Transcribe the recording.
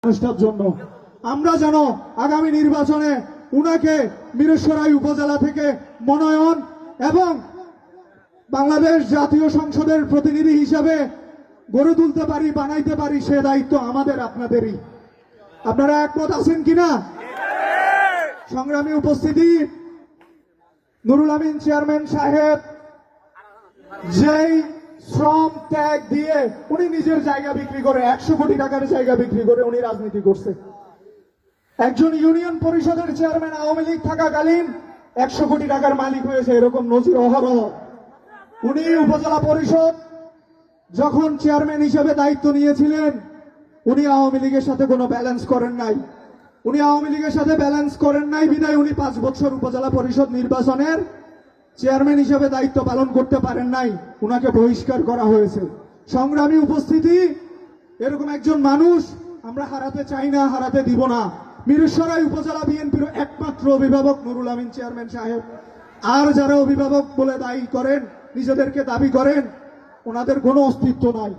মানুষটার জন্য আমরা যেন আগামী নির্বাচনে উনাকে মিরসরাই উপজেলা থেকে মনোনয়ন এবং বাংলাদেশ জাতীয় সংসদের প্রতিনিধি হিসাবে গড়ে তুলতে পারি, বানাইতে পারি, সে দায়িত্ব আমাদের আপনাদেরই। আপনারা একমত আছেন কিনা? সংগ্রামী উপস্থিতি, নুরুল আমিন চেয়ারম্যান সাহেব যেই শ্রম ত্যাগ দিয়ে উনি নিজের জায়গা বিক্রি করে 100 কোটি টাকার জায়গা বিক্রি করে উনি রাজনীতি করছে। একজন ইউনিয়ন পরিষদের চেয়ারম্যান আওয়ামী লীগ থাকাকালীন 100 কোটি টাকার মালিক হয়েছে, এরকম নজির অহরহ। উনি উপজেলা পরিষদ যখন চেয়ারম্যান হিসেবে দায়িত্ব নিয়েছিলেন উনি আওয়ামী লীগের সাথে কোনো ব্যালেন্স করেন নাই। উনি আওয়ামী লীগের সাথে ব্যালেন্স করেন নাই বিধায় উনি 5 বছর উপজেলা পরিষদ নির্বাচনের চেয়ারম্যান হিসেবে দায়িত্ব পালন করতে পারেন নাই, উনাকে বহিষ্কার করা হয়েছে। সংগ্রামী উপস্থিতি, এরকম একজন মানুষ আমরা হারাতে চাই না, হারাতে দিব না। মিরসরাই উপজেলা বিএনপির একমাত্র অভিভাবক নুরুল আমিন চেয়ারম্যান সাহেব। আর যারা অভিভাবক বলে দায়ী করেন, নিজেদেরকে দাবি করেন, ওনাদের কোনো অস্তিত্ব নাই।